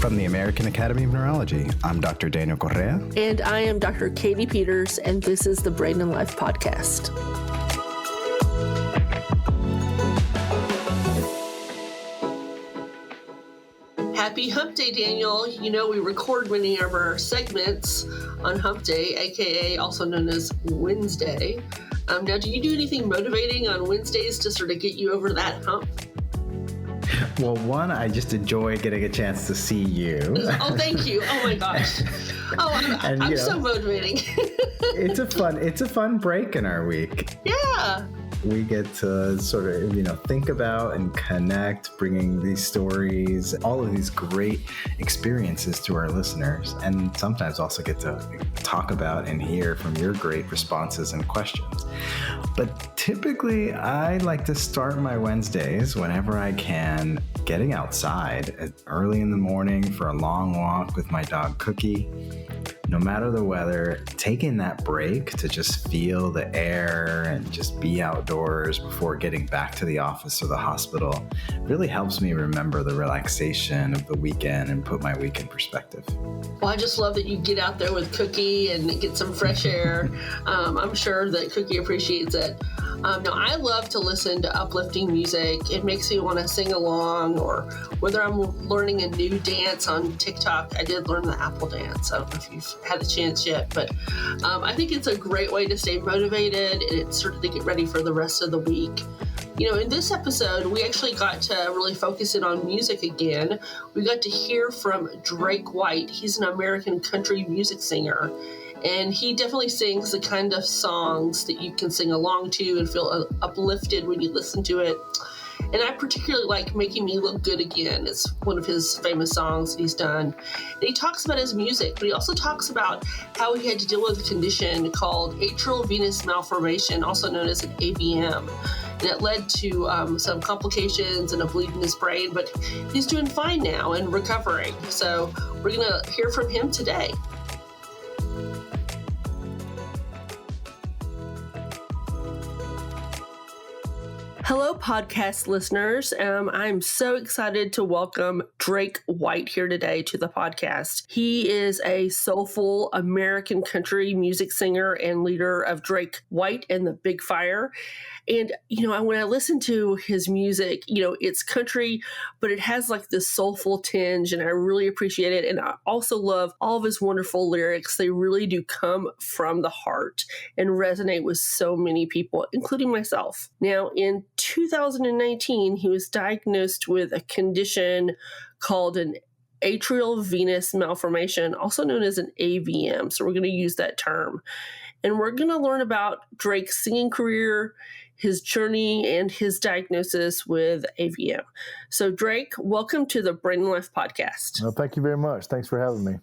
From the American Academy of Neurology, I'm Dr. Daniel Correa. And I am Dr. Katy Peters, and this is the Brain and Life Podcast. Happy Hump Day, Daniel. You know, we record many of our segments on Hump Day, aka also known as Wednesday. Now, do you do anything motivating on Wednesdays to sort of get you over that hump? Well, one, I just enjoy getting a chance to see you. Oh, thank you. Oh my gosh. Oh, I'm so motivating. It's a fun break in our week. Yeah. We get to sort of, think about and connect, bringing these stories, all of these great experiences to our listeners, and sometimes also get to talk about and hear from your great responses and questions. But typically, I like to start my Wednesdays whenever I can getting outside early in the morning for a long walk with my dog Cookie. No matter the weather, taking that break to just feel the air and just be outdoors before getting back to the office or the hospital really helps me remember the relaxation of the weekend and put my week in perspective. Well, I just love that you get out there with Cookie and get some fresh air. I'm sure that Cookie appreciates it. Now, I love to listen to uplifting music. It makes me want to sing along, or whether I'm learning a new dance on TikTok. I did learn the Apple dance. I don't know if you've had a chance yet, but I think it's a great way to stay motivated and it's sort of to get ready for the rest of the week. In this episode, we actually got to really focus in on music again. We got to hear from Drake White. He's an American country music singer. And he definitely sings the kind of songs that you can sing along to and feel uplifted when you listen to it. And I particularly like Making Me Look Good Again. It's one of his famous songs that he's done. And he talks about his music, but he also talks about how he had to deal with a condition called arteriovenous malformation, also known as an AVM. And it led to some complications and a bleed in his brain, but he's doing fine now and recovering. So we're going to hear from him today. Hello, podcast listeners. I'm so excited to welcome Drake White here today to the podcast. He is a soulful American country music singer and leader of Drake White and the Big Fire. And, when I listen to his music, it's country, but it has like this soulful tinge, and I really appreciate it. And I also love all of his wonderful lyrics. They really do come from the heart and resonate with so many people, including myself. Now, in 2019, he was diagnosed with a condition called an arteriovenous malformation, also known as an AVM. So we're going to use that term. And we're going to learn about Drake's singing career, his journey, and his diagnosis with AVM. So Drake, welcome to the Brain and Life Podcast. Well, thank you very much. Thanks for having me.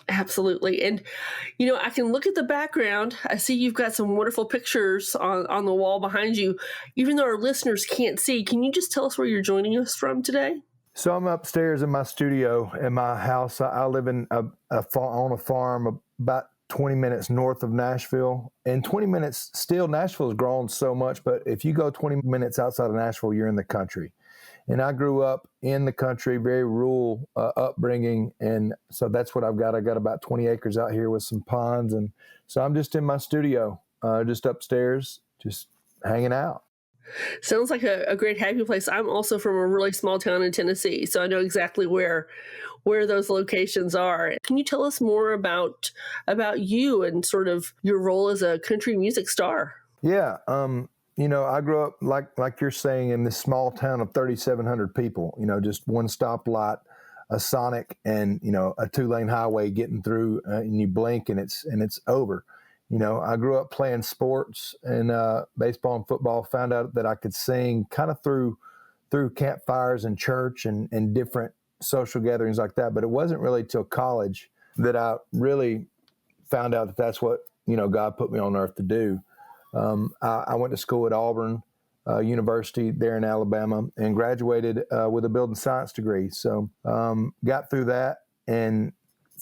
Absolutely. And, I can look at the background. I see you've got some wonderful pictures on the wall behind you. Even though our listeners can't see, can you just tell us where you're joining us from today? So I'm upstairs in my studio in my house. I live in on a farm about 20 minutes north of Nashville. And 20 minutes, still Nashville's grown so much, but if you go 20 minutes outside of Nashville, you're in the country. And I grew up in the country, very rural upbringing. And so that's what I've got. I got about 20 acres out here with some ponds. And so I'm just in my studio, just upstairs, just hanging out. Sounds like a great happy place. I'm also from a really small town in Tennessee, so I know exactly where those locations are. Can you tell us more about you and sort of your role as a country music star? Yeah. I grew up like you're saying in this small town of 3,700 people, just one stoplight, a Sonic, and, a 2-lane highway getting through, and you blink and it's over. I grew up playing sports and baseball and football, found out that I could sing kind of through campfires and church and different social gatherings like that. But it wasn't really till college that I really found out that that's what, God put me on earth to do. I went to school at Auburn University there in Alabama and graduated with a building science degree. So got through that, and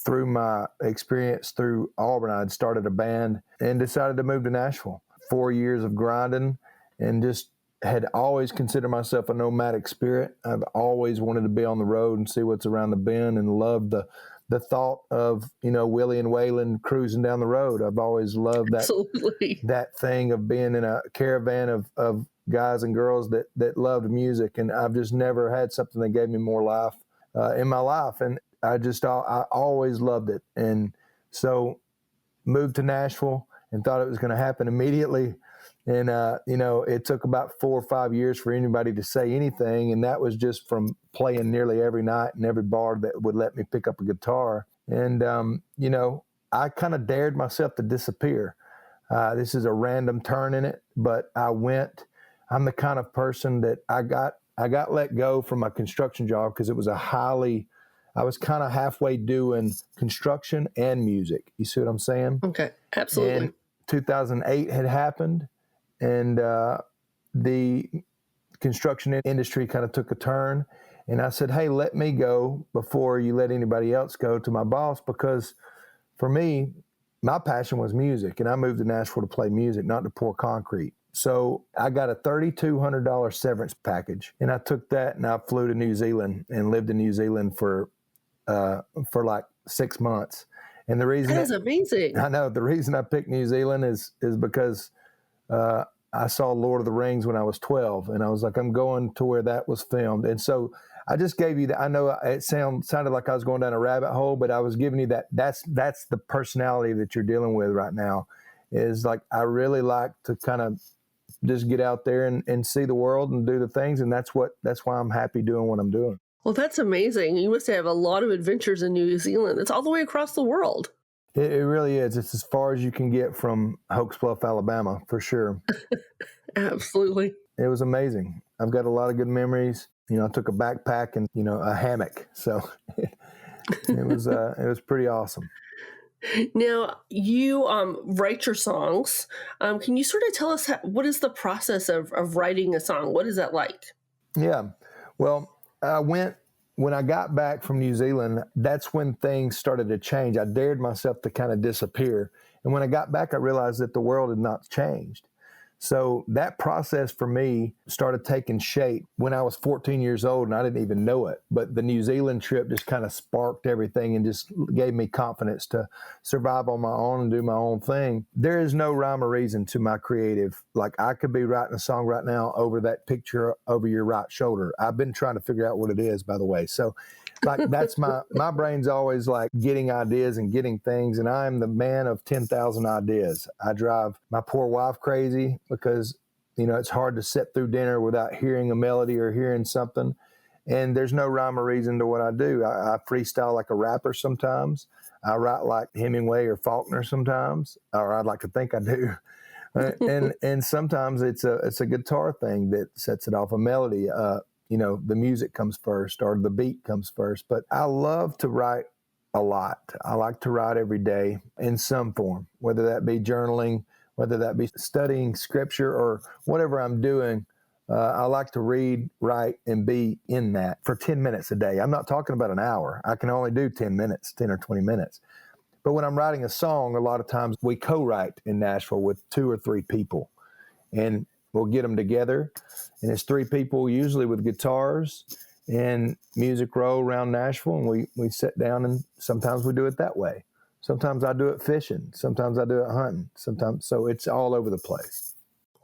through my experience through Auburn, I had started a band and decided to move to Nashville. 4 years of grinding and just had always considered myself a nomadic spirit. I've always wanted to be on the road and see what's around the bend, and loved the thought of, Willie and Waylon cruising down the road. I've always loved Absolutely. that thing of being in a caravan of guys and girls that loved music. And I've just never had something that gave me more life in my life. And I always loved it. And so moved to Nashville and thought it was going to happen immediately. And, it took about 4 or 5 years for anybody to say anything. And that was just from playing nearly every night in every bar that would let me pick up a guitar. And, I kind of dared myself to disappear. This is a random turn in it, but I'm the kind of person that I got let go from my construction job because it was I was kind of halfway doing construction and music. You see what I'm saying? Okay, absolutely. And 2008 had happened, and the construction industry kind of took a turn. And I said, hey, let me go before you let anybody else go, to my boss, because for me, my passion was music, and I moved to Nashville to play music, not to pour concrete. So I got a $3,200 severance package, and I took that and I flew to New Zealand and lived in New Zealand for like 6 months. And the reason that is amazing. I know the reason I picked New Zealand is because I saw Lord of the Rings when I was 12, and I was like, I'm going to where that was filmed. And so I just gave you that. I know it sounded like I was going down a rabbit hole, but I was giving you that. That's the personality that you're dealing with right now. Is like, I really like to kind of just get out there and see the world and do the things. And that's why I'm happy doing what I'm doing. Well, that's amazing. You must have a lot of adventures in New Zealand. It's all the way across the world. It really is. It's as far as you can get from Hokes Bluff, Alabama, for sure. Absolutely. It was amazing. I've got a lot of good memories. I took a backpack and, a hammock. So it was pretty awesome. Now, you write your songs. Can you sort of tell us what is the process of writing a song? What is that like? Yeah. Well, when I got back from New Zealand, that's when things started to change. I dared myself to kind of disappear. And when I got back, I realized that the world had not changed. So that process for me started taking shape when I was 14 years old, and I didn't even know it. But the New Zealand trip just kind of sparked everything and just gave me confidence to survive on my own and do my own thing. There is no rhyme or reason to my creative. Like, I could be writing a song right now over that picture over your right shoulder. I've been trying to figure out what it is, by the way. So like, that's my brain's always like getting ideas and getting things. And I'm the man of 10,000 ideas. I drive my poor wife crazy because, it's hard to sit through dinner without hearing a melody or hearing something. And there's no rhyme or reason to what I do. I freestyle like a rapper sometimes. I write like Hemingway or Faulkner sometimes, or I'd like to think I do. And sometimes it's a guitar thing that sets it off, a melody. The music comes first or the beat comes first. But I love to write a lot. I like to write every day in some form, whether that be journaling, whether that be studying scripture or whatever I'm doing. I like to read, write, and be in that for 10 minutes a day. I'm not talking about an hour. I can only do 10 minutes, 10 or 20 minutes. But when I'm writing a song, a lot of times we co-write in Nashville with 2 or 3 people. And we'll get them together, and it's 3 people usually with guitars and music roll around Nashville, and we sit down, and sometimes we do it that way. Sometimes I do it fishing. Sometimes I do it hunting. So it's all over the place.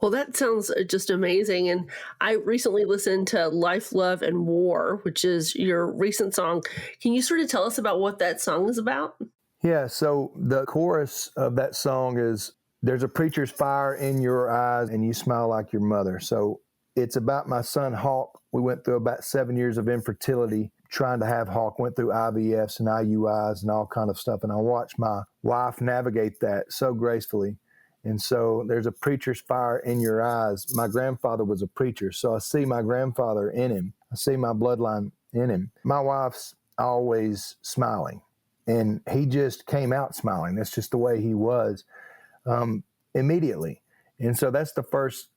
Well, that sounds just amazing. And I recently listened to Life, Love, and War, which is your recent song. Can you sort of tell us about what that song is about? Yeah, so the chorus of that song is, there's a preacher's fire in your eyes and you smile like your mother. So it's about my son, Hawk. We went through about 7 years of infertility trying to have Hawk, went through IVFs and IUIs and all kind of stuff. And I watched my wife navigate that so gracefully. And so there's a preacher's fire in your eyes. My grandfather was a preacher, so I see my grandfather in him. I see my bloodline in him. My wife's always smiling, and he just came out smiling. That's just the way he was. Immediately. And so that's the first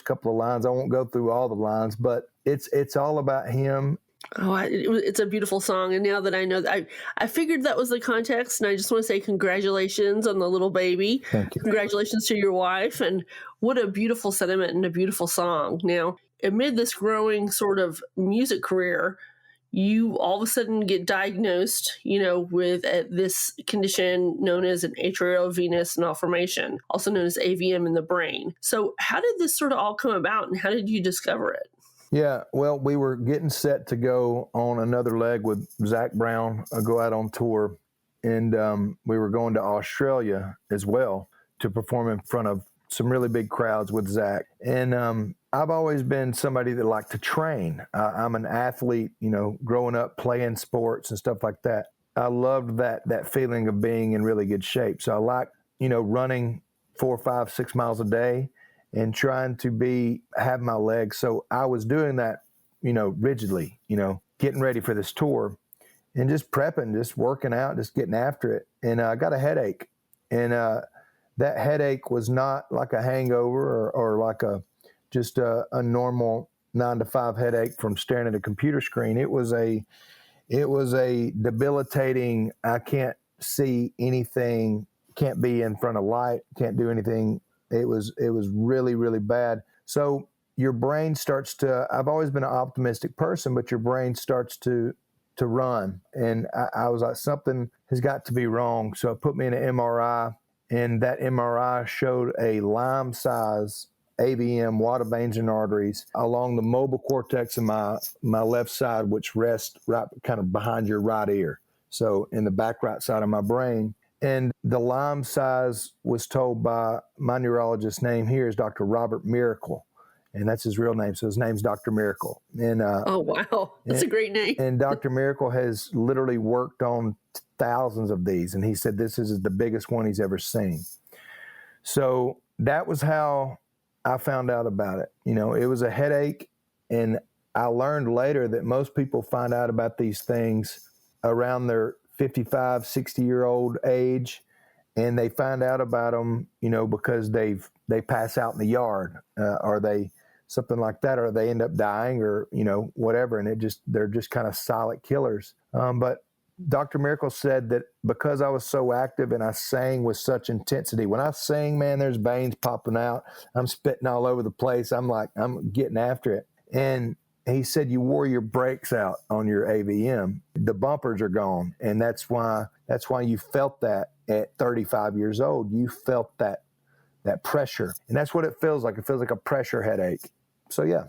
couple of lines. I won't go through all the lines, but it's all about him. Oh, it's a beautiful song. And now that I know that, I figured that was the context. And I just want to say congratulations on the little baby. Thank you. Congratulations to your wife. And what a beautiful sentiment and a beautiful song. Now, amid this growing sort of music career, you all of a sudden get diagnosed, with this condition known as an arteriovenous malformation, also known as AVM in the brain. So how did this sort of all come about, and how did you discover it? Yeah, well, we were getting set to go on another leg with Zach Brown, go out on tour, and we were going to Australia as well to perform in front of some really big crowds with Zach. And I've always been somebody that liked to train. I'm an athlete, growing up playing sports and stuff like that. I loved that feeling of being in really good shape. So I like, running 4, 5, 6 miles a day and trying to have my legs. So I was doing that, rigidly, getting ready for this tour and just prepping, just working out, just getting after it. And I got a headache. And that headache was not like a hangover or like just a normal 9 to 5 headache from staring at a computer screen. It was a debilitating, I can't see anything, can't be in front of light, can't do anything. It was really, really bad. So your brain starts to, I've always been an optimistic person, but your brain starts to run. And I was like, something has got to be wrong. So it put me in an MRI, and that MRI showed a lime-size AVM, wad of veins and arteries, along the mobile cortex of my left side, which rests right kind of behind your right ear. So in the back right side of my brain. And the Lyme size was told by my neurologist's name here is Dr. Robert Miracle. And that's his real name. So his name's Dr. Miracle. And oh, wow. That's a great name. And Dr. Miracle has literally worked on thousands of these. And he said this is the biggest one he's ever seen. So that was how I found out about it. It was a headache. And I learned later that most people find out about these things around their 55, 60-year-old age, and they find out about them, because they pass out in the yard, or they something like that, or they end up dying, or whatever, and they're just kind of silent killers. But Dr. Miracle said that because I was so active and I sang with such intensity, when I sing, man, there's veins popping out. I'm spitting all over the place. I'm getting after it, and he said you wore your brakes out on your AVM. The bumpers are gone, and that's why you felt that at 35 years old. You felt that pressure, and that's what it feels like. It feels like a pressure headache. So yeah,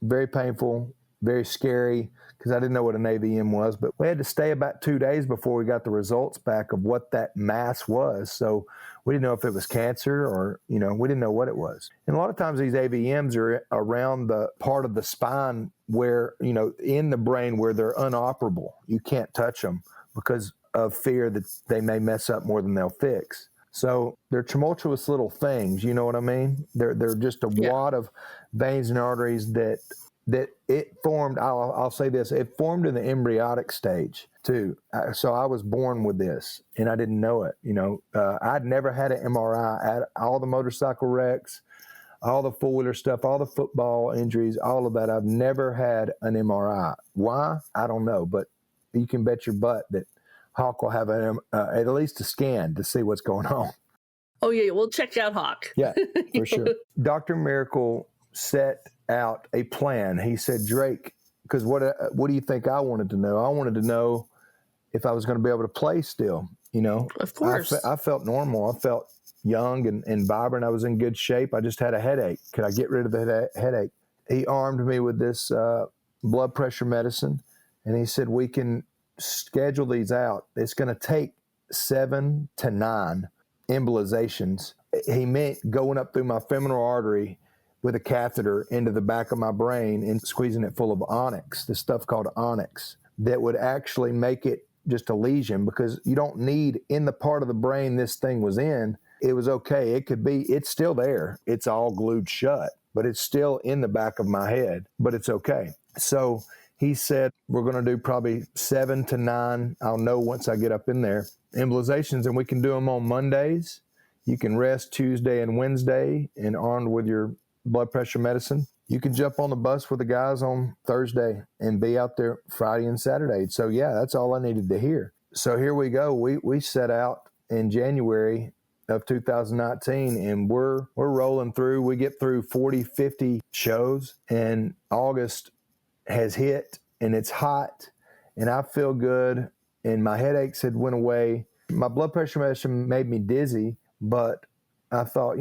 very painful, very scary, because I didn't know what an AVM was. But we had to stay about 2 days before we got the results back of what that mass was. So we didn't know if it was cancer or, we didn't know what it was. And a lot of times these AVMs are around the part of the spine where, in the brain where they're unoperable. You can't touch them because of fear that they may mess up more than they'll fix. So they're tumultuous little things, you know what I mean? They're just a wad of veins and arteries that it formed. I'll say this, it formed in the embryonic stage too. So I was born with this and I didn't know it. I'd never had an MRI. I had all the motorcycle wrecks, all the four-wheeler stuff, all the football injuries, all of that. I've never had an MRI. Why? I don't know, but you can bet your butt that Hawk will have at least a scan to see what's going on. Oh yeah, we'll check out Hawk. Yeah, for sure. Dr. Miracle set out a plan. He said, Drake, because what do you think I wanted to know? I wanted to know if I was going to be able to play still. Of course. I felt normal. I felt young and vibrant. I was in good shape. I just had a headache. Could I get rid of the headache? He armed me with this blood pressure medicine, and he said, we can schedule these out. It's going to take 7 to 9 embolizations. He meant going up through my femoral artery with a catheter into the back of my brain and squeezing it full of onyx, this stuff called onyx, that would actually make it just a lesion, because you don't need, in the part of the brain this thing was in, it was okay. It's still there. It's all glued shut, but it's still in the back of my head, but it's okay. So he said, we're going to do probably 7 to 9. I'll know once I get up in there, embolizations, and we can do them on Mondays. You can rest Tuesday and Wednesday and armed with your blood pressure medicine. you can jump on the bus with the guys on Thursday and be out there Friday and Saturday. So yeah, that's all I needed to hear. So here we go. We set out in January of 2019, and we're rolling through. We get through 40, 50 shows, and August has hit, and it's hot, and I feel good, and my headaches had went away. My blood pressure medicine made me dizzy, but I thought,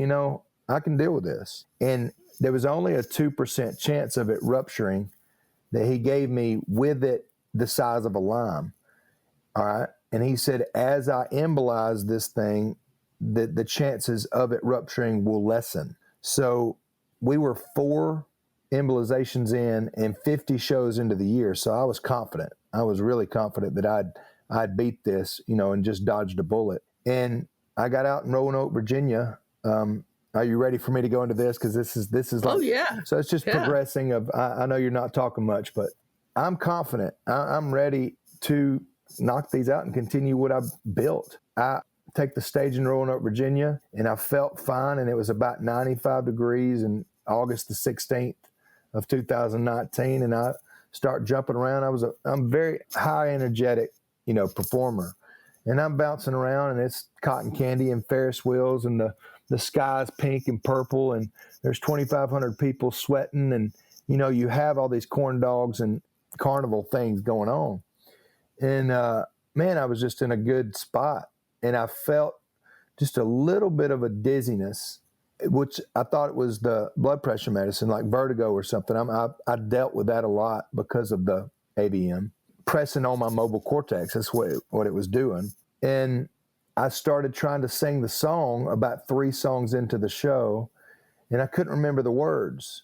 I can deal with this. And there was only a 2% chance of it rupturing that he gave me with it the size of a lime. All right. And he said, as I embolize this thing, the chances of it rupturing will lessen. So we were 4 embolizations in and 50 shows into the year. So I was confident. I was really confident that I'd beat this, and just dodged a bullet. And I got out in Roanoke, Virginia. Are you ready for me to go into this? Because this is like, oh yeah. So it's just progressing. I know you're not talking much, but I'm confident. I'm ready to knock these out and continue what I've built. I take the stage in Roanoke, Virginia, and I felt fine. And it was about 95 degrees in August the 16th of 2019. And I start jumping around. I'm very high energetic, performer. And I'm bouncing around, and it's cotton candy and Ferris wheels, and the sky's pink and purple, and there's 2,500 people sweating, and you have all these corn dogs and carnival things going on. And man, I was just in a good spot, and I felt just a little bit of a dizziness, which I thought it was the blood pressure medicine, like vertigo or something. I dealt with that a lot because of the AVM. Pressing on my mobile cortex. That's what it was doing. And I started trying to sing the song about 3 songs into the show, and I couldn't remember the words.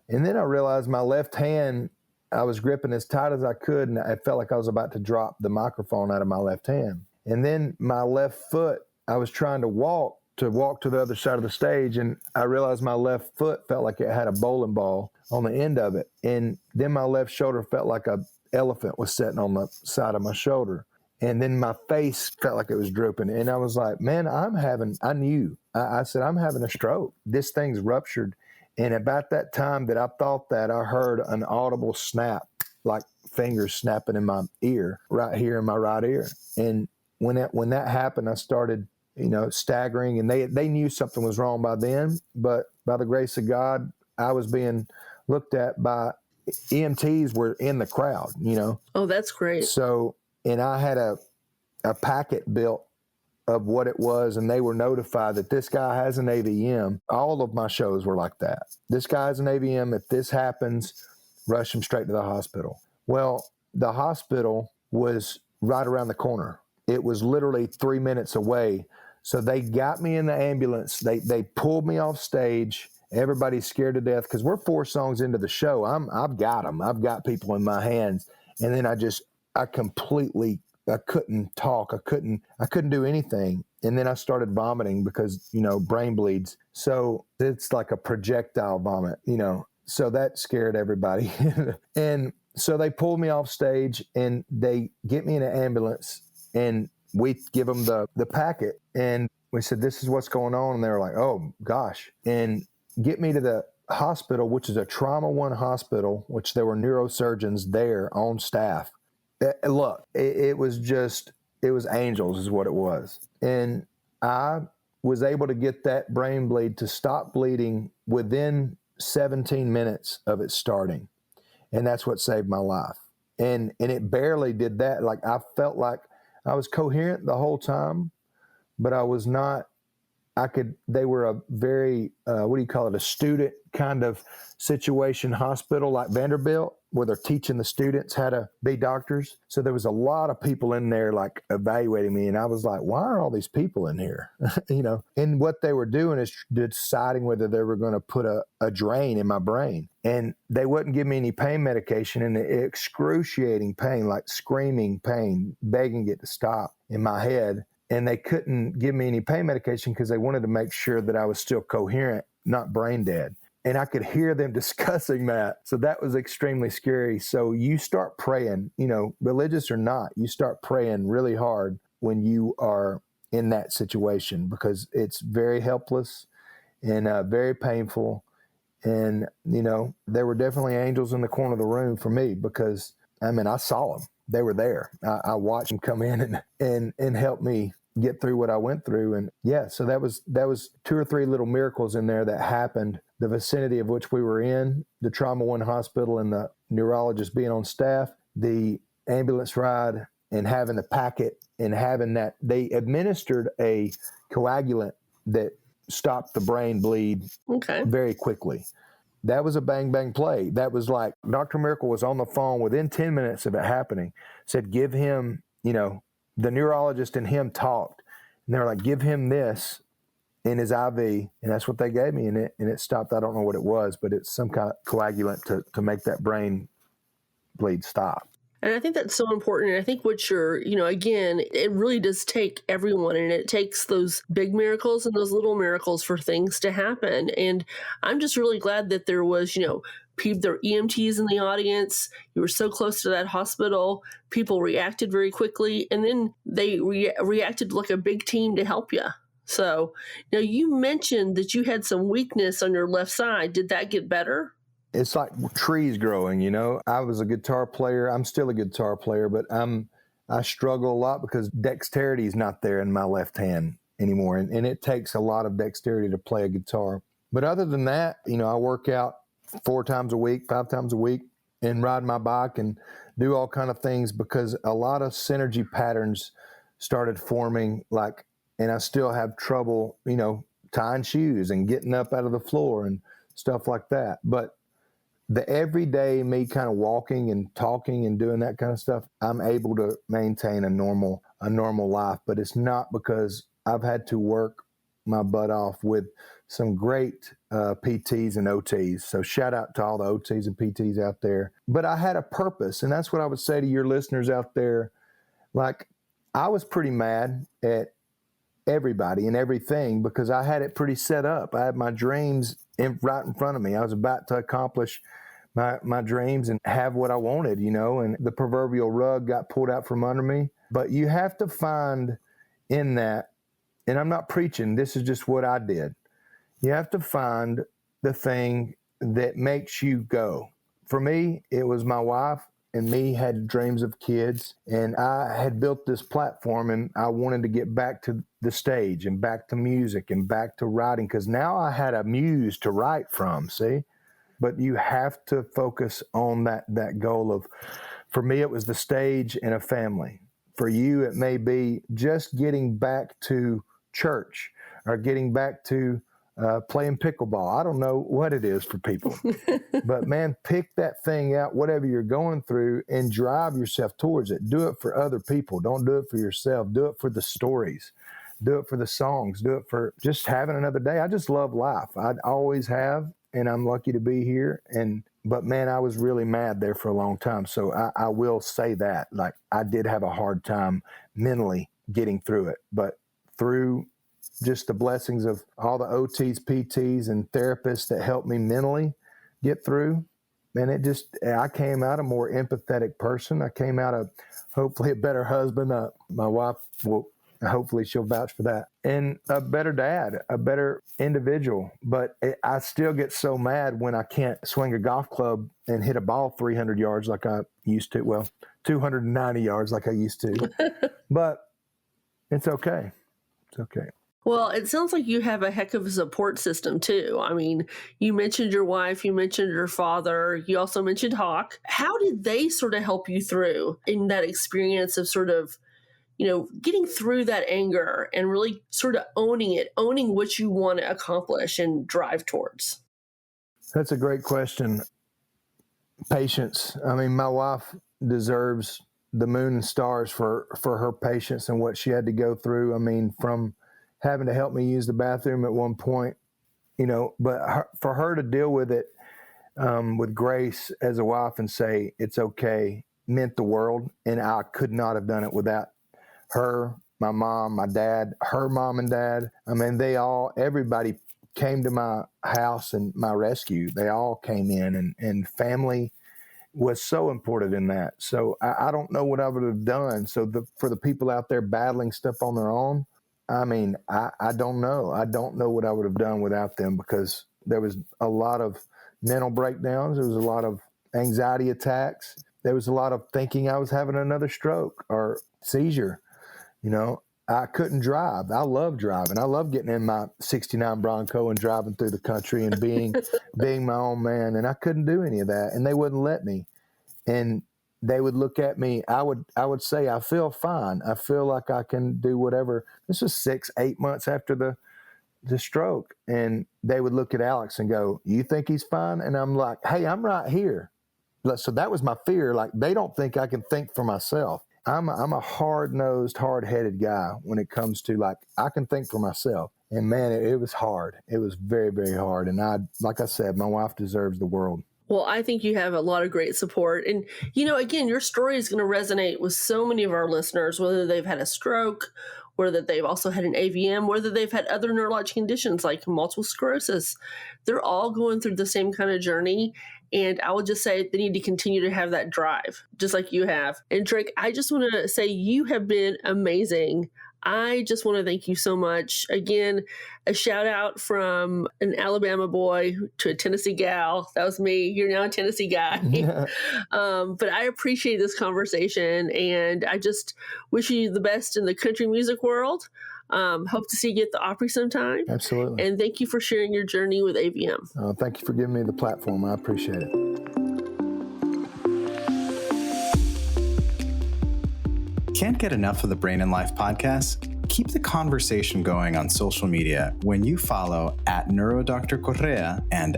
And then I realized my left hand, I was gripping as tight as I could, and I felt like I was about to drop the microphone out of my left hand. And then my left foot, I was trying to walk to the other side of the stage, and I realized my left foot felt like it had a bowling ball on the end of it. And then my left shoulder felt like a elephant was sitting on the side of my shoulder. And then my face felt like it was drooping. And I was like, man, I said, I'm having a stroke. This thing's ruptured. And about that time that I thought that, I heard an audible snap, like fingers snapping in my ear, right here in my right ear. And when that happened, I started, staggering, and they knew something was wrong by then, but by the grace of God, I was being looked at by EMTs were in the crowd, Oh, that's great. So, and I had a packet built of what it was, and they were notified that this guy has an AVM. All of my shows were like that. This guy has an AVM. If this happens, rush him straight to the hospital. Well, the hospital was right around the corner. It was literally 3 minutes away. So they got me in the ambulance. They pulled me off stage. Everybody's scared to death because we're 4 songs into the show. I've got them. I've got people in my hands. And then I couldn't talk. I couldn't do anything. And then I started vomiting because, brain bleeds. So it's like a projectile vomit, so that scared everybody. And so they pulled me off stage, and they get me in an ambulance, and we give them the packet. And we said, this is what's going on. And they were like, oh gosh. And get me to the hospital, which is a trauma 1 hospital, which there were neurosurgeons there on staff. Look, it was angels is what it was. And I was able to get that brain bleed to stop bleeding within 17 minutes of it starting. And that's what saved my life. And it barely did that. Like, I felt like I was coherent the whole time, but I was not. They were a very, a student kind of situation hospital like Vanderbilt, where they're teaching the students how to be doctors. So there was a lot of people in there like evaluating me. And I was like, why are all these people in here? And what they were doing is deciding whether they were going to put a drain in my brain. And they wouldn't give me any pain medication, and the excruciating pain, like screaming pain, begging it to stop in my head. And they couldn't give me any pain medication because they wanted to make sure that I was still coherent, not brain dead. And I could hear them discussing that. So that was extremely scary. So you start praying, religious or not, you start praying really hard when you are in that situation, because it's very helpless and very painful. And, there were definitely angels in the corner of the room for me because, I saw them. They were there. I watched them come in and help me get through what I went through. And yeah, so that was 2 or 3 little miracles in there that happened. The vicinity of which we were in, the Trauma One hospital and the neurologist being on staff, the ambulance ride and having the packet and having that. They administered a coagulant that stopped the brain bleed very quickly. That was a bang, bang play. That was like Dr. Miracle was on the phone within 10 minutes of it happening, said, give him, the neurologist and him talked. And they're like, give him this in his IV. And that's what they gave me. And it stopped. I don't know what it was, but it's some kind of coagulant to make that brain bleed stop. And I think that's so important. And I think what you're, again, it really does take everyone, and it takes those big miracles and those little miracles for things to happen. And I'm just really glad that there was, there were EMTs in the audience. You were so close to that hospital. People reacted very quickly, and then they reacted like a big team to help you. So now you mentioned that you had some weakness on your left side. Did that get better? It's like trees growing, I was a guitar player. I'm still a guitar player, but I struggle a lot because dexterity is not there in my left hand anymore. And it takes a lot of dexterity to play a guitar. But other than that, I work out 4 times a week, 5 times a week, and ride my bike and do all kind of things because a lot of synergy patterns started forming, and I still have trouble, tying shoes and getting up out of the floor and stuff like that. But the everyday me kind of walking and talking and doing that kind of stuff, I'm able to maintain a normal life. But it's not because I've had to work my butt off with some great PTs and OTs. So shout out to all the OTs and PTs out there. But I had a purpose, and that's what I would say to your listeners out there. Like, I was pretty mad at everybody and everything because I had it pretty set up. I had my dreams right in front of me. I was about to accomplish my dreams and have what I wanted, and the proverbial rug got pulled out from under me. But you have to find in that, and I'm not preaching, this is just what I did. You have to find the thing that makes you go. For me, it was my wife and me had dreams of kids, and I had built this platform, and I wanted to get back to the stage and back to music and back to writing because now I had a muse to write from, see? But you have to focus on that goal of, for me, it was the stage and a family. For you, it may be just getting back to church or getting back to playing pickleball. I don't know what it is for people, but man, pick that thing out, whatever you're going through, and drive yourself towards it. Do it for other people. Don't do it for yourself. Do it for the stories. Do it for the songs. Do it for just having another day. I just love life. I always have, and I'm lucky to be here. But man, I was really mad there for a long time. So I will say that, like, I did have a hard time mentally getting through it, but through just the blessings of all the OTs, PTs, and therapists that helped me mentally get through. And I came out a more empathetic person. I came out hopefully a better husband. My wife hopefully she'll vouch for that. And a better dad, a better individual. But I still get so mad when I can't swing a golf club and hit a ball 300 yards like I used to. Well, 290 yards like I used to. But it's okay. It's okay. Well, it sounds like you have a heck of a support system too. I mean, you mentioned your wife, you mentioned your father, you also mentioned Hawk. How did they sort of help you through in that experience of sort of, getting through that anger and really sort of owning what you want to accomplish and drive towards? That's a great question. Patience. I mean, my wife deserves the moon and stars for her patience and what she had to go through. I mean, from having to help me use the bathroom at one point, but for her to deal with it with grace as a wife and say, it's okay, meant the world. And I could not have done it without her, my mom, my dad, her mom and dad. I mean, everybody came to my house and my rescue. They all came in, and family was so important in that. So I don't know what I would have done. So for the people out there battling stuff on their own, I mean, I don't know. I don't know what I would have done without them, because there was a lot of mental breakdowns. There was a lot of anxiety attacks. There was a lot of thinking I was having another stroke or seizure. You know, I couldn't drive. I love driving. I love getting in my 69 Bronco and driving through the country and being my own man. And I couldn't do any of that. And they wouldn't let me. And they would look at me. I would say, I feel fine. I feel like I can do whatever. This was 6-8 months after the stroke. And they would look at Alex and go, you think he's fine? And I'm like, hey, I'm right here. So that was my fear. Like, they don't think I can think for myself. I'm a hard-nosed, hard-headed guy when it comes to, like, I can think for myself. And man, it was hard. It was very, very hard. And like I said, my wife deserves the world. Well, I think you have a lot of great support. And, you know, again, your story is going to resonate with so many of our listeners, whether they've had a stroke, whether they've also had an AVM, whether they've had other neurologic conditions like multiple sclerosis. They're all going through the same kind of journey. And I would just say they need to continue to have that drive, just like you have. And Drake, I just want to say you have been amazing. I just want to thank you so much. Again, a shout out from an Alabama boy to a Tennessee gal. That was me. You're now a Tennessee guy. Yeah. But I appreciate this conversation, and I just wish you the best in the country music world. Hope to see you at the Opry sometime. Absolutely. And thank you for sharing your journey with AVM. Thank you for giving me the platform. I appreciate it. Can't get enough of the Brain and Life podcast? Keep the conversation going on social media when you follow @NeuroDr Correa and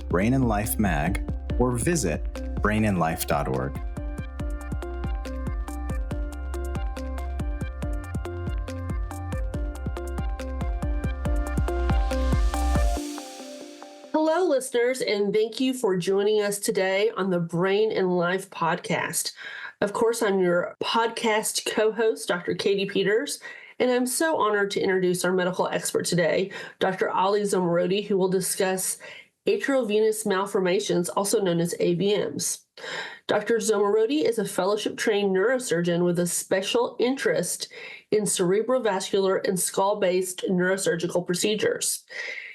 @Brain and Life Mag, or visit brainandlife.org. Hello, listeners, and thank you for joining us today on the Brain and Life podcast. Of course, I'm your podcast co-host, Dr. Katy Peters, and I'm so honored to introduce our medical expert today, Dr. Ali Zomorodi, who will discuss arteriovenous malformations, also known as AVMs. Dr. Zomorodi is a fellowship-trained neurosurgeon with a special interest in cerebrovascular and skull-based neurosurgical procedures.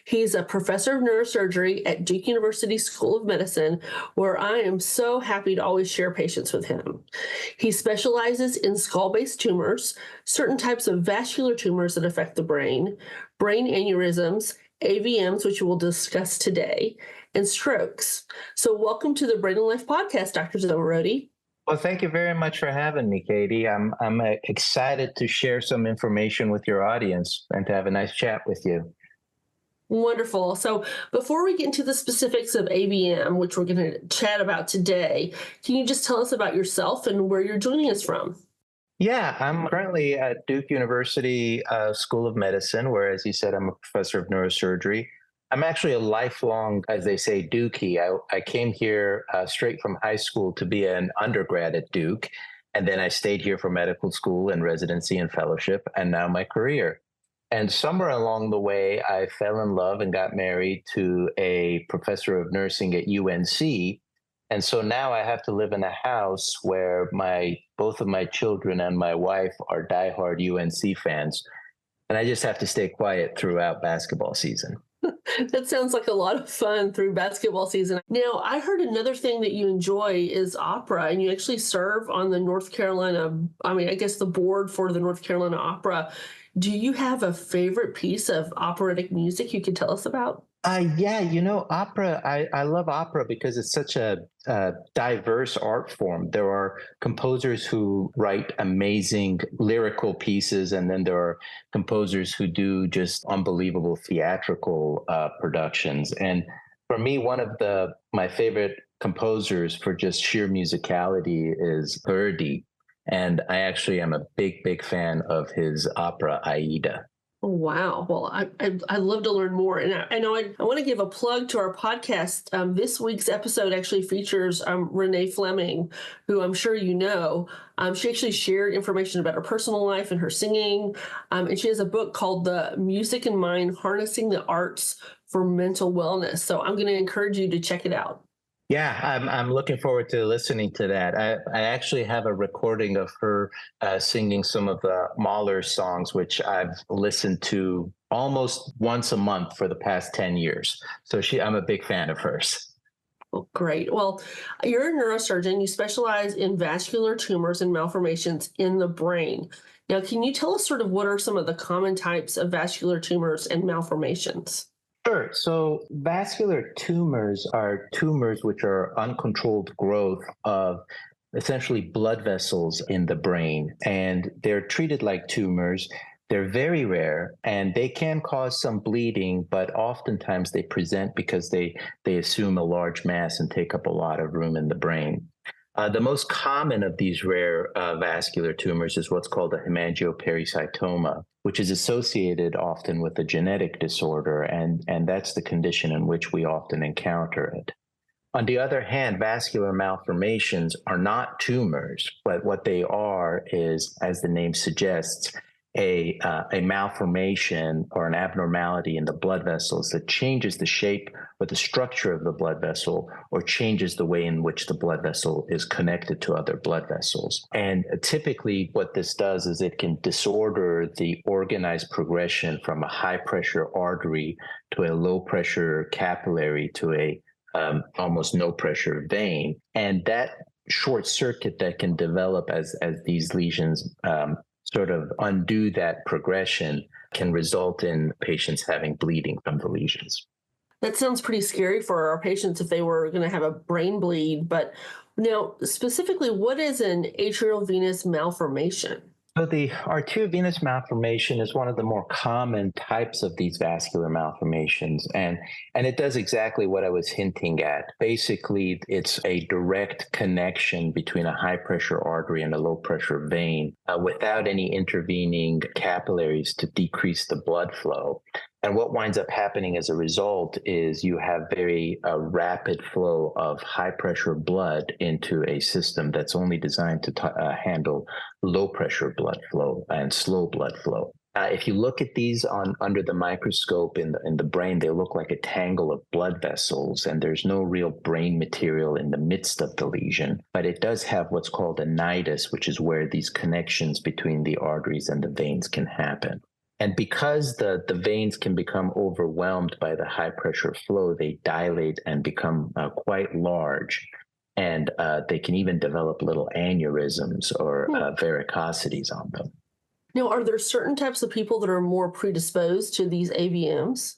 He's a professor of neurosurgery at Duke University School of Medicine, where I am so happy to always share patients with him. He specializes in skull-based tumors, certain types of vascular tumors that affect the brain aneurysms, AVMs, which we'll discuss today, and strokes. So welcome to the Brain and Life podcast, Dr. Zomorodi. Well, thank you very much for having me, Katy. I'm excited to share some information with your audience and to have a nice chat with you. Wonderful. So before we get into the specifics of AVM, which we're going to chat about today, can you just tell us about yourself and where you're joining us from? Yeah, I'm currently at Duke University School of Medicine, where, as you said, I'm a professor of neurosurgery. I'm actually a lifelong, as they say, Dukey. I came here straight from high school to be an undergrad at Duke, and then I stayed here for medical school and residency and fellowship, and now my career. And somewhere along the way, I fell in love and got married to a professor of nursing at UNC. And so now I have to live in a house where both of my children and my wife are diehard UNC fans. And I just have to stay quiet throughout basketball season. That sounds like a lot of fun through basketball season. Now, I heard another thing that you enjoy is opera, and you actually serve on the the board for the North Carolina Opera. Do you have a favorite piece of operatic music you could tell us about? Yeah, opera, I love opera because it's such a diverse art form. There are composers who write amazing lyrical pieces, and then there are composers who do just unbelievable theatrical productions. And for me, one of my favorite composers for just sheer musicality is Verdi. And I actually am a big, big fan of his opera Aida. Oh, wow. Well, I'd love to learn more. And I want to give a plug to our podcast. This week's episode actually features Renee Fleming, who I'm sure you know. She actually shared information about her personal life and her singing. And she has a book called The Music and Mind, Harnessing the Arts for Mental Wellness. So I'm going to encourage you to check it out. Yeah, I'm looking forward to listening to that. I actually have a recording of her singing some of the Mahler's songs, which I've listened to almost once a month for the past 10 years. So I'm a big fan of hers. Well, great. Well, you're a neurosurgeon. You specialize in vascular tumors and malformations in the brain. Now, can you tell us sort of what are some of the common types of vascular tumors and malformations? Sure. So vascular tumors are tumors which are uncontrolled growth of essentially blood vessels in the brain, and they're treated like tumors. They're very rare and they can cause some bleeding, but oftentimes they present because they assume a large mass and take up a lot of room in the brain. The most common of these rare vascular tumors is what's called a hemangiopericytoma, which is associated often with a genetic disorder, and that's the condition in which we often encounter it. On the other hand, vascular malformations are not tumors, but what they are is, as the name suggests, a malformation or an abnormality in the blood vessels that changes the shape or the structure of the blood vessel, or changes the way in which the blood vessel is connected to other blood vessels. And typically what this does is it can disorder the organized progression from a high pressure artery to a low pressure capillary to a almost no pressure vein. And that short circuit that can develop as these lesions sort of undo that progression can result in patients having bleeding from the lesions. That sounds pretty scary for our patients if they were going to have a brain bleed. But now, specifically, what is an arteriovenous malformation? So the arteriovenous malformation is one of the more common types of these vascular malformations, and it does exactly what I was hinting at. Basically, it's a direct connection between a high-pressure artery and a low-pressure vein without any intervening capillaries to decrease the blood flow. And what winds up happening as a result is you have very rapid flow of high pressure blood into a system that's only designed to handle low pressure blood flow and slow blood flow. If you look at these under the microscope in the brain, they look like a tangle of blood vessels, and there's no real brain material in the midst of the lesion. But it does have what's called a nidus, which is where these connections between the arteries and the veins can happen. And because the veins can become overwhelmed by the high pressure flow, they dilate and become quite large. And they can even develop little aneurysms or varicosities on them. Now, are there certain types of people that are more predisposed to these AVMs?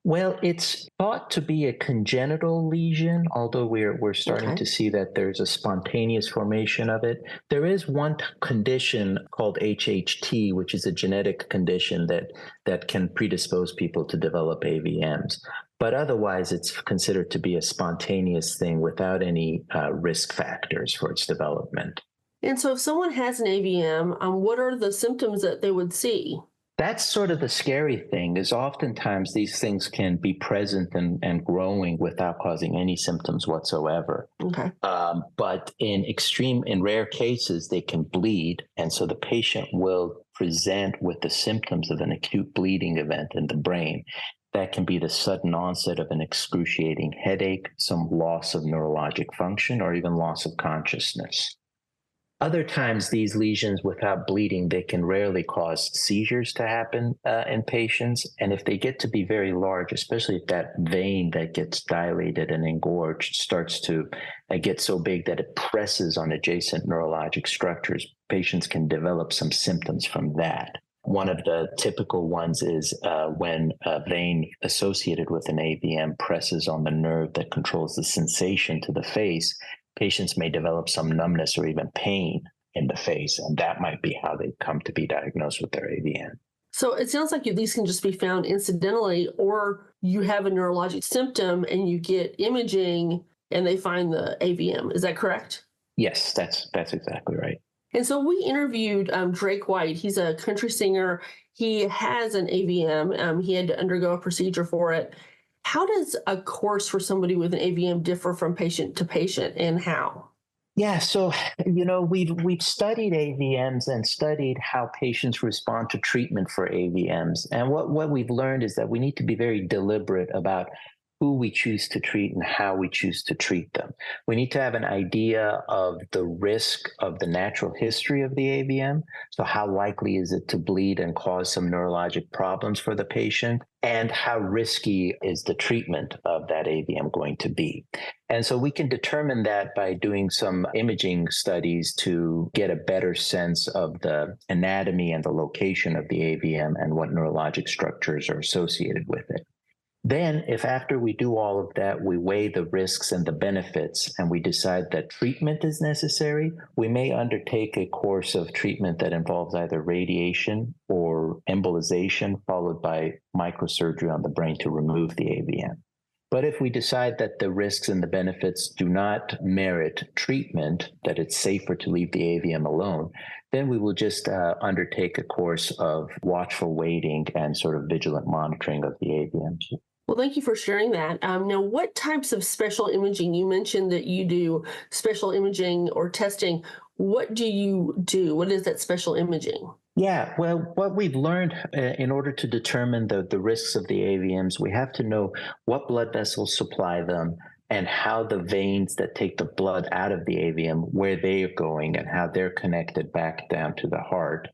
Well, it's thought to be a congenital lesion, although we're starting to see that there's a spontaneous formation of it. There is one condition called HHT, which is a genetic condition that can predispose people to develop AVMs. But otherwise, it's considered to be a spontaneous thing without any risk factors for its development. And so if someone has an AVM, what are the symptoms that they would see? That's sort of the scary thing, is oftentimes these things can be present and growing without causing any symptoms whatsoever. Okay. But in rare cases, they can bleed. And so the patient will present with the symptoms of an acute bleeding event in the brain. That can be the sudden onset of an excruciating headache, some loss of neurologic function, or even loss of consciousness. Other times, these lesions without bleeding, they can rarely cause seizures to happen in patients. And if they get to be very large, especially if that vein that gets dilated and engorged starts to get so big that it presses on adjacent neurologic structures, patients can develop some symptoms from that. One of the typical ones is when a vein associated with an AVM presses on the nerve that controls the sensation to the face. Patients may develop some numbness or even pain in the face, and that might be how they come to be diagnosed with their AVM. So it sounds like these can just be found incidentally, or you have a neurologic symptom and you get imaging and they find the AVM. Is that correct? Yes, that's exactly right. And so we interviewed Drake White. He's a country singer. He has an AVM. He had to undergo a procedure for it. How does a course for somebody with an AVM differ from patient to patient, and how? Yeah, so we've studied AVMs and studied how patients respond to treatment for AVMs, and what we've learned is that we need to be very deliberate about who we choose to treat and how we choose to treat them. We need to have an idea of the risk of the natural history of the AVM. So how likely is it to bleed and cause some neurologic problems for the patient? And how risky is the treatment of that AVM going to be? And so we can determine that by doing some imaging studies to get a better sense of the anatomy and the location of the AVM and what neurologic structures are associated with it. Then, if after we do all of that, we weigh the risks and the benefits, and we decide that treatment is necessary, we may undertake a course of treatment that involves either radiation or embolization, followed by microsurgery on the brain to remove the AVM. But if we decide that the risks and the benefits do not merit treatment, that it's safer to leave the AVM alone, then we will just undertake a course of watchful waiting and sort of vigilant monitoring of the AVMs. Well, thank you for sharing that. Now, what types of special imaging? You mentioned that you do special imaging or testing. What do you do? What is that special imaging? Yeah, well, what we've learned in order to determine the risks of the AVMs, we have to know what blood vessels supply them and how the veins that take the blood out of the AVM, where they are going and how they're connected back down to the heart.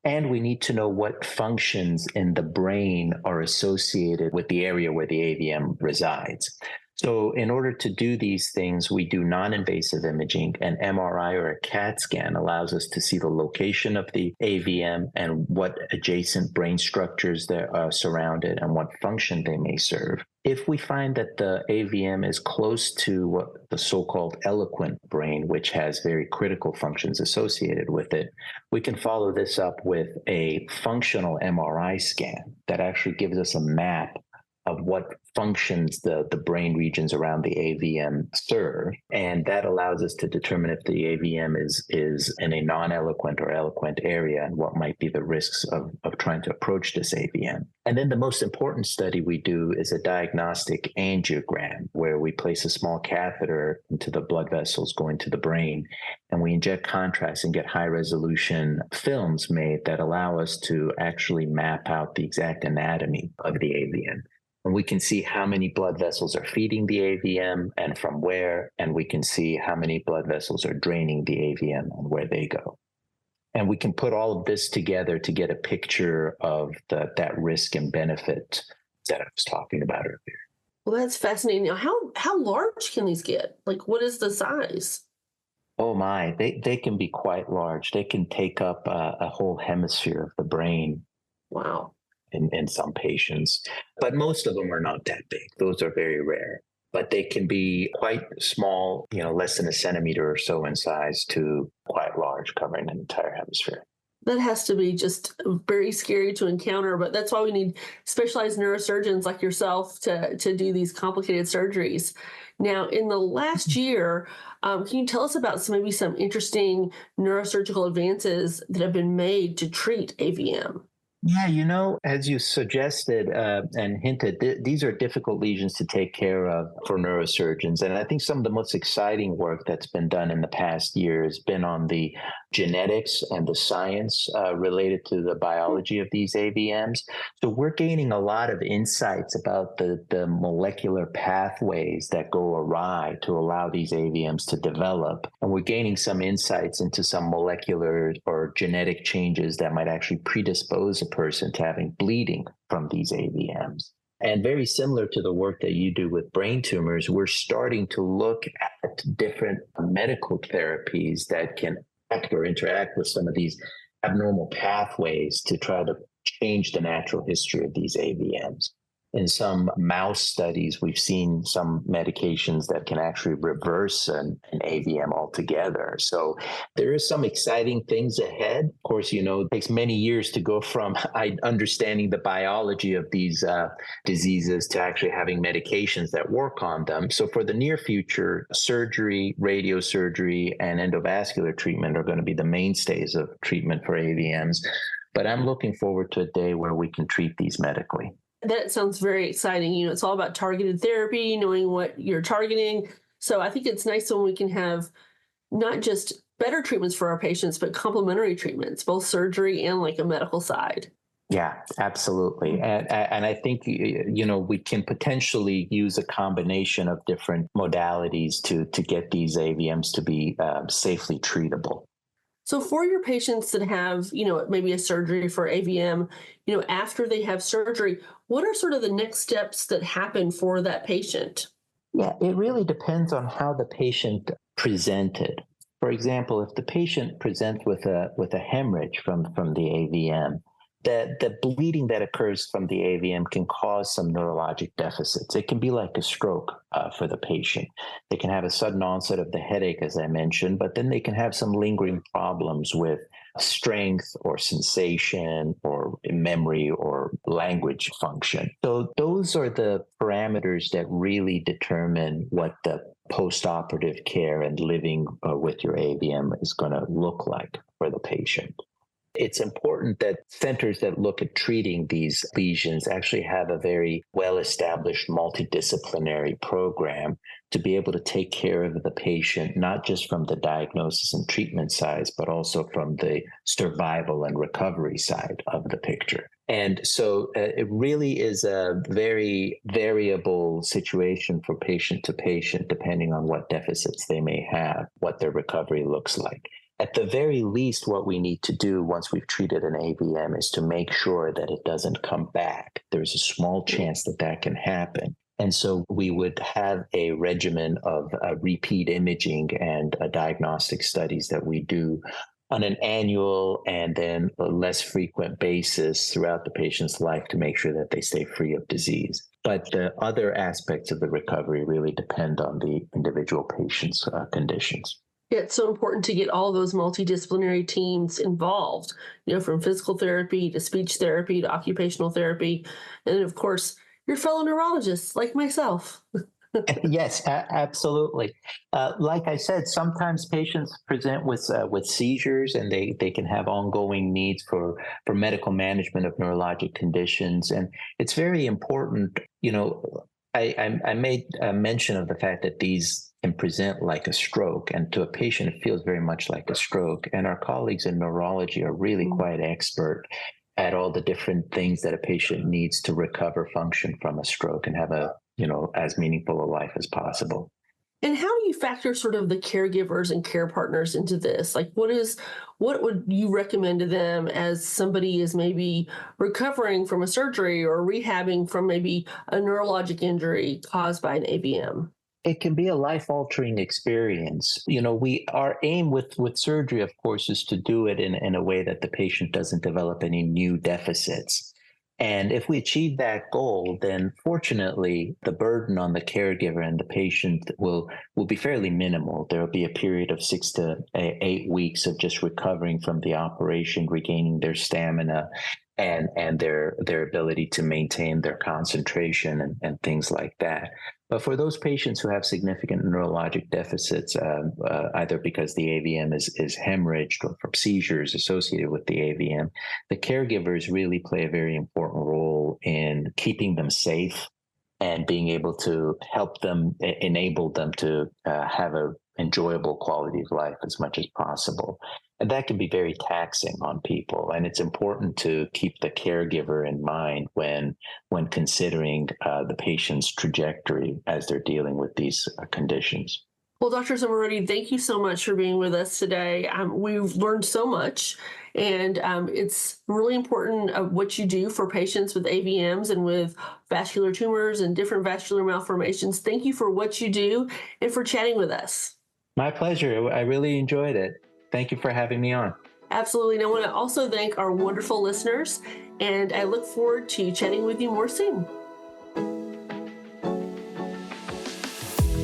And we need to know what functions in the brain are associated with the area where the AVM resides. So in order to do these things, we do non-invasive imaging. An MRI or a CAT scan allows us to see the location of the AVM and what adjacent brain structures that are surrounded and what function they may serve. If we find that the AVM is close to what the so-called eloquent brain, which has very critical functions associated with it, we can follow this up with a functional MRI scan that actually gives us a map of what functions the brain regions around the AVM serve. And that allows us to determine if the AVM is in a non-eloquent or eloquent area and what might be the risks of trying to approach this AVM. And then the most important study we do is a diagnostic angiogram, where we place a small catheter into the blood vessels going to the brain, and we inject contrast and get high-resolution films made that allow us to actually map out the exact anatomy of the AVM. And we can see how many blood vessels are feeding the AVM and from where, and we can see how many blood vessels are draining the AVM and where they go. And we can put all of this together to get a picture of that risk and benefit that I was talking about earlier. Well, that's fascinating. Now, how large can these get? Like, what is the size? Oh my, they can be quite large. They can take up a whole hemisphere of the brain. Wow. In some patients, but most of them are not that big. Those are very rare, but they can be quite small, less than a centimeter or so in size to quite large, covering an entire hemisphere. That has to be just very scary to encounter, but that's why we need specialized neurosurgeons like yourself to do these complicated surgeries. Now, in the last year, can you tell us about maybe some interesting neurosurgical advances that have been made to treat AVM? Yeah, as you suggested and hinted, these are difficult lesions to take care of for neurosurgeons. And I think some of the most exciting work that's been done in the past year has been on the genetics and the science related to the biology of these AVMs. So we're gaining a lot of insights about the molecular pathways that go awry to allow these AVMs to develop. And we're gaining some insights into some molecular or genetic changes that might actually predispose a person to having bleeding from these AVMs. And very similar to the work that you do with brain tumors, we're starting to look at different medical therapies that can act or interact with some of these abnormal pathways to try to change the natural history of these AVMs. In some mouse studies, we've seen some medications that can actually reverse an AVM altogether. So there is some exciting things ahead. Of course, it takes many years to go from understanding the biology of these diseases to actually having medications that work on them. So for the near future, surgery, radiosurgery, and endovascular treatment are going to be the mainstays of treatment for AVMs. But I'm looking forward to a day where we can treat these medically. That sounds very exciting. It's all about targeted therapy, knowing what you're targeting. So I think it's nice when we can have not just better treatments for our patients, but complementary treatments, both surgery and like a medical side. Yeah, absolutely. And I think, we can potentially use a combination of different modalities to get these AVMs to be safely treatable. So for your patients that have, maybe a surgery for AVM, after they have surgery, what are sort of the next steps that happen for that patient? Yeah, it really depends on how the patient presented. For example, if the patient presents with a hemorrhage from the AVM, the bleeding that occurs from the AVM can cause some neurologic deficits. It can be like a stroke for the patient. They can have a sudden onset of the headache, as I mentioned, but then they can have some lingering problems with strength or sensation or memory or language function. So those are the parameters that really determine what the postoperative care and living with your AVM is going to look like for the patient. It's important that centers that look at treating these lesions actually have a very well-established multidisciplinary program to be able to take care of the patient, not just from the diagnosis and treatment side, but also from the survival and recovery side of the picture. And so it really is a very variable situation for patient to patient, depending on what deficits they may have, what their recovery looks like. At the very least, what we need to do once we've treated an AVM is to make sure that it doesn't come back. There's a small chance that can happen. And so we would have a regimen of repeat imaging and diagnostic studies that we do on an annual and then a less frequent basis throughout the patient's life to make sure that they stay free of disease. But the other aspects of the recovery really depend on the individual patient's conditions. Yeah, it's so important to get all those multidisciplinary teams involved, from physical therapy to speech therapy to occupational therapy. And then, of course, your fellow neurologists like myself. Yes, absolutely. Like I said, sometimes patients present with seizures, and they can have ongoing needs for medical management of neurologic conditions. And it's very important, I made a mention of the fact that these can present like a stroke, and to a patient, it feels very much like a stroke. And our colleagues in neurology are really quite expert at all the different things that a patient needs to recover function from a stroke and have as meaningful a life as possible. And how do you factor sort of the caregivers and care partners into this? Like, what would you recommend to them as somebody is maybe recovering from a surgery or rehabbing from maybe a neurologic injury caused by an AVM? It can be a life-altering experience. Our aim with surgery, of course, is to do it in a way that the patient doesn't develop any new deficits. And if we achieve that goal, then fortunately, the burden on the caregiver and the patient will be fairly minimal. There will be a period of 6 to 8 weeks of just recovering from the operation, regaining their stamina and their ability to maintain their concentration and things like that. But for those patients who have significant neurologic deficits, either because the AVM is hemorrhaged or from seizures associated with the AVM, the caregivers really play a very important role in keeping them safe and being able to help them, enable them to have an enjoyable quality of life as much as possible. And that can be very taxing on people. And it's important to keep the caregiver in mind when considering the patient's trajectory as they're dealing with these conditions. Well, Dr. Zomorodi, thank you so much for being with us today. We've learned so much, and it's really important what you do for patients with AVMs and with vascular tumors and different vascular malformations. Thank you for what you do and for chatting with us. My pleasure. I really enjoyed it. Thank you for having me on. Absolutely. And I want to also thank our wonderful listeners, and I look forward to chatting with you more soon.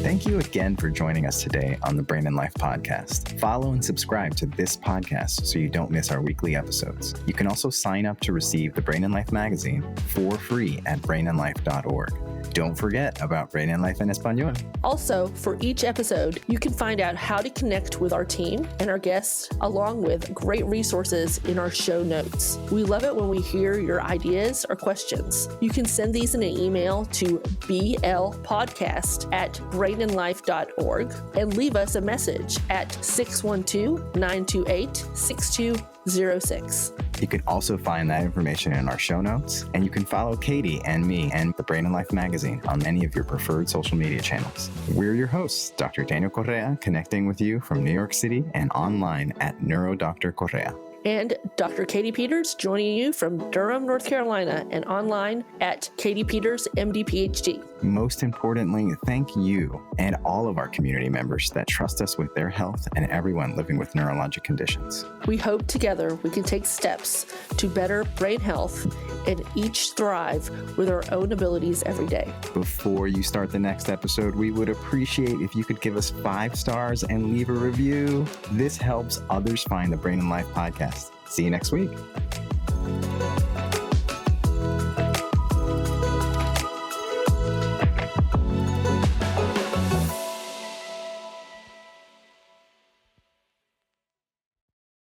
Thank you again for joining us today on the Brain and Life podcast. Follow and subscribe to this podcast so you don't miss our weekly episodes. You can also sign up to receive the Brain and Life magazine for free at brainandlife.org. Don't forget about Brain and Life en Español. Also, for each episode, you can find out how to connect with our team and our guests, along with great resources in our show notes. We love it when we hear your ideas or questions. You can send these in an email to blpodcast@brainandlife.org. brainlife.org and leave us a message at 612-928-6206. You can also find that information in our show notes, and you can follow Katy and me and the Brain and Life magazine on any of your preferred social media channels. We're your hosts, Dr. Daniel Correa, connecting with you from New York City and online at NeuroDr Correa. And Dr. Katy Peters joining you from Durham, North Carolina, and online at Katy Peters, MD, PhD. Most importantly, thank you and all of our community members that trust us with their health and everyone living with neurologic conditions. We hope together we can take steps to better brain health and each thrive with our own abilities every day. Before you start the next episode, we would appreciate if you could give us 5 stars and leave a review. This helps others find the Brain and Life podcast. See you next week.